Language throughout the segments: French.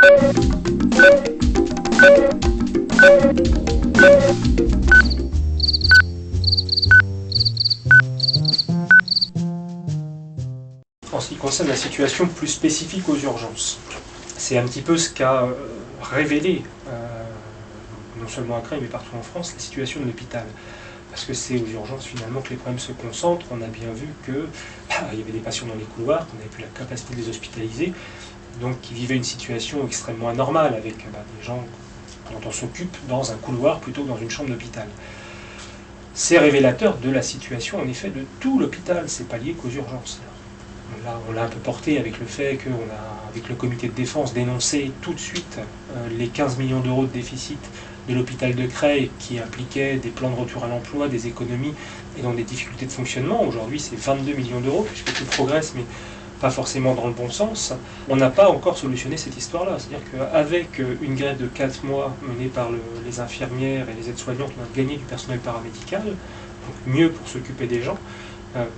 En ce qui concerne la situation plus spécifique aux urgences, c'est un petit peu ce qu'a révélé, non seulement à Creil mais partout en France, la situation de l'hôpital. Parce que c'est aux urgences finalement que les problèmes se concentrent. On a bien vu que il y avait des patients dans les couloirs, qu'on n'avait plus la capacité de les hospitaliser, donc qui vivaient une situation extrêmement anormale avec des gens dont on s'occupe dans un couloir plutôt que dans une chambre d'hôpital. C'est révélateur de la situation en effet de tout l'hôpital, c'est pas lié qu'aux urgences. On l'a un peu porté avec le fait qu'on a, avec le comité de défense, dénoncé tout de suite les 15 millions d'euros de déficit de l'hôpital de Creil qui impliquait des plans de retour à l'emploi, des économies et donc des difficultés de fonctionnement. Aujourd'hui, c'est 22 millions d'euros, puisque tout progresse, mais pas forcément dans le bon sens. On n'a pas encore solutionné cette histoire-là. C'est-à-dire qu'avec une grève de 4 mois menée par les infirmières et les aides-soignantes, on a gagné du personnel paramédical, donc mieux pour s'occuper des gens.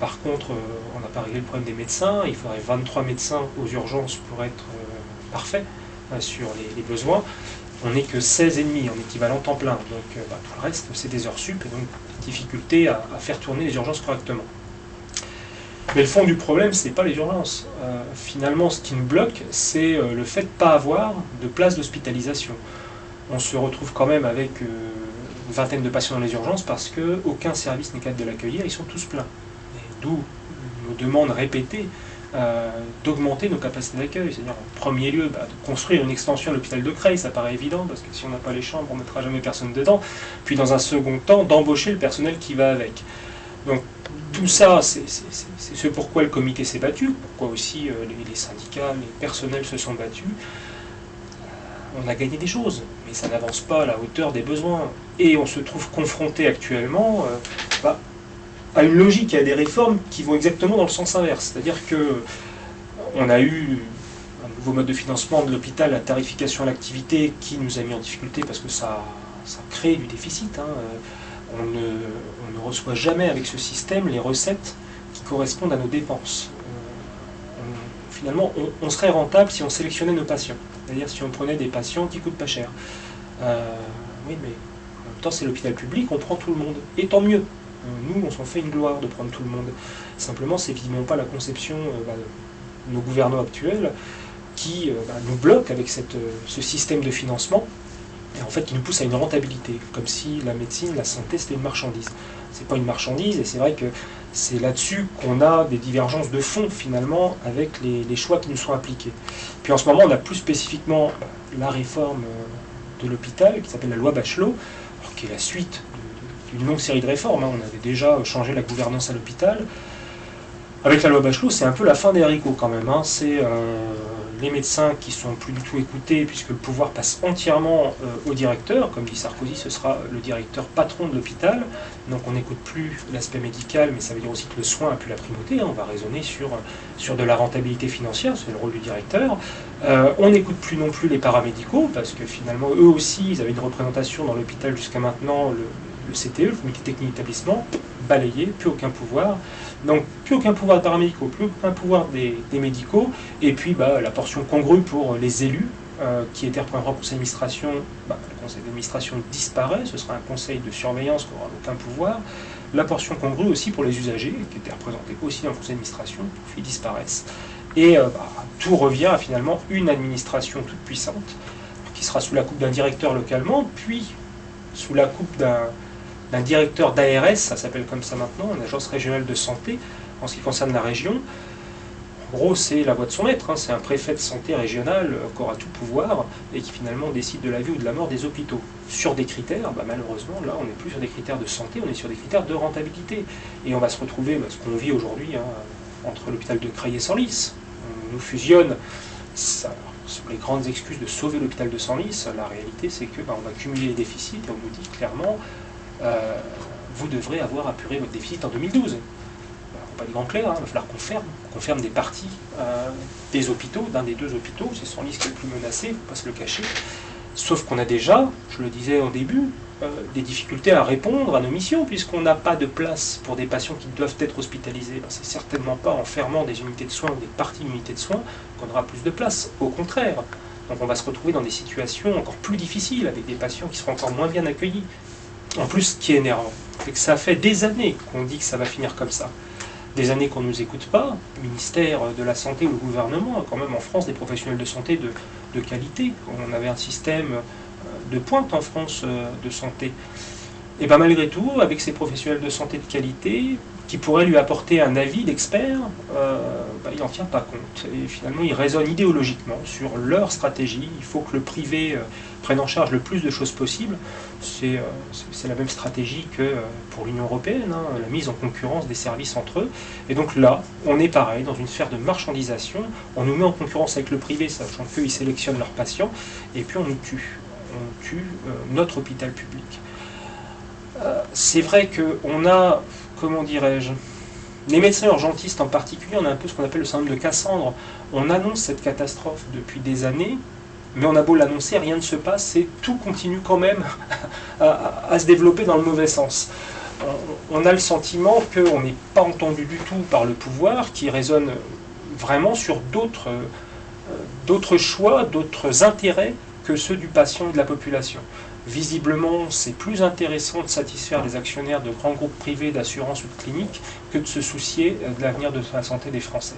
Par contre, on n'a pas réglé le problème des médecins. Il faudrait 23 médecins aux urgences pour être parfait sur les besoins. On n'est que 16,5 en équivalent temps plein. Donc tout le reste, c'est des heures sup et donc difficulté à faire tourner les urgences correctement. Mais le fond du problème, ce n'est pas les urgences. Finalement, ce qui nous bloque, c'est le fait de ne pas avoir de place d'hospitalisation. On se retrouve quand même avec une vingtaine de patients dans les urgences parce qu'aucun service n'est capable de l'accueillir, ils sont tous pleins. D'où nos demandes répétées d'augmenter nos capacités d'accueil. C'est-à-dire, en premier lieu, de construire une extension de l'hôpital de Creil, ça paraît évident, parce que si on n'a pas les chambres, on ne mettra jamais personne dedans. Puis dans un second temps, d'embaucher le personnel qui va avec. Donc tout ça, c'est ce pourquoi le comité s'est battu, pourquoi aussi les syndicats, les personnels se sont battus. On a gagné des choses, mais ça n'avance pas à la hauteur des besoins. Et on se trouve confronté actuellement à une logique, à des réformes qui vont exactement dans le sens inverse. C'est-à-dire qu'on a eu un nouveau mode de financement de l'hôpital, la tarification à l'activité, qui nous a mis en difficulté parce que ça crée du déficit. On ne reçoit jamais avec ce système les recettes qui correspondent à nos dépenses. Finalement, on serait rentable si on sélectionnait nos patients. C'est-à-dire si on prenait des patients qui coûtent pas cher. Oui, mais en même temps, c'est l'hôpital public, on prend tout le monde. Et tant mieux. Nous, on s'en fait une gloire de prendre tout le monde. Simplement, c'est évidemment pas la conception de nos gouvernants actuels qui nous bloquent avec ce système de financement, et en fait qui nous pousse à une rentabilité, comme si la médecine, la santé, c'était une marchandise. C'est pas une marchandise, et c'est vrai que c'est là-dessus qu'on a des divergences de fond, finalement, avec les choix qui nous sont appliqués. Puis en ce moment, on a plus spécifiquement la réforme de l'hôpital, qui s'appelle la loi Bachelot, qui est la suite d'une longue série de réformes. On avait déjà changé la gouvernance à l'hôpital. Avec la loi Bachelot, c'est un peu la fin des haricots quand même. C'est les médecins qui sont plus du tout écoutés, puisque le pouvoir passe entièrement au directeur. Comme dit Sarkozy, ce sera le directeur patron de l'hôpital. Donc on n'écoute plus l'aspect médical, mais ça veut dire aussi que le soin a plus la primauté. On va raisonner sur de la rentabilité financière, c'est le rôle du directeur. On n'écoute plus non plus les paramédicaux, parce que finalement, eux aussi, ils avaient une représentation dans l'hôpital jusqu'à maintenant, le CTE, le comité technique d'établissement, balayé, plus aucun pouvoir. Donc plus aucun pouvoir des paramédicaux, plus aucun pouvoir des médicaux, et puis la portion congrue pour les élus, qui étaient représentés au conseil d'administration, le conseil d'administration disparaît, ce sera un conseil de surveillance qui n'aura aucun pouvoir. La portion congrue aussi pour les usagers, qui étaient représentés aussi dans le conseil d'administration, puis disparaissent. Et tout revient à finalement une administration toute puissante, qui sera sous la coupe d'un directeur localement, puis sous la coupe d'un directeur d'ARS, ça s'appelle comme ça maintenant, une agence régionale de santé, en ce qui concerne la région. En gros, c'est la voix de son maître, c'est un préfet de santé régional qui aura tout pouvoir et qui finalement décide de la vie ou de la mort des hôpitaux. Sur des critères, malheureusement, là, on n'est plus sur des critères de santé, on est sur des critères de rentabilité. Et on va se retrouver, ce qu'on vit aujourd'hui, entre l'hôpital de Creil et Senlis. On nous fusionne, sous les grandes excuses de sauver l'hôpital de Senlis. La réalité, c'est que on va cumuler les déficits et on nous dit clairement vous devrez avoir apuré votre déficit en 2012. Pas de grand clair, il va falloir qu'on ferme des parties des hôpitaux, d'un des deux hôpitaux, c'est Senlis qui est le plus menacé, il ne faut pas se le cacher. Sauf qu'on a déjà, je le disais au début, des difficultés à répondre à nos missions, puisqu'on n'a pas de place pour des patients qui doivent être hospitalisés. C'est certainement pas en fermant des unités de soins ou des parties d'unités de soins qu'on aura plus de place. Au contraire, Donc on va se retrouver dans des situations encore plus difficiles, avec des patients qui seront encore moins bien accueillis. En plus, ce qui est énervant, c'est que ça fait des années qu'on dit que ça va finir comme ça. Des années qu'on ne nous écoute pas, le ministère de la Santé ou le gouvernement a quand même en France des professionnels de santé de qualité. On avait un système de pointe en France de santé. Et bien malgré tout, avec ces professionnels de santé de qualité, qui pourraient lui apporter un avis d'expert, il n'en tient pas compte. Et finalement, il raisonne idéologiquement sur leur stratégie. Il faut que le privé prenne en charge le plus de choses possible. C'est la même stratégie que pour l'Union européenne, hein, la mise en concurrence des services entre eux. Et donc là, on est pareil, dans une sphère de marchandisation. On nous met en concurrence avec le privé, sachant qu'eux, ils sélectionnent leurs patients, et puis on nous tue. On tue notre hôpital public. C'est vrai qu'on a, comment dirais-je, les médecins urgentistes en particulier, on a un peu ce qu'on appelle le syndrome de Cassandre. On annonce cette catastrophe depuis des années, mais on a beau l'annoncer, rien ne se passe et tout continue quand même à se développer dans le mauvais sens. On a le sentiment qu'on n'est pas entendu du tout par le pouvoir, qui raisonne vraiment sur d'autres choix, d'autres intérêts que ceux du patient et de la population. Visiblement, c'est plus intéressant de satisfaire les actionnaires de grands groupes privés d'assurance ou de cliniques que de se soucier de l'avenir de la santé des Français.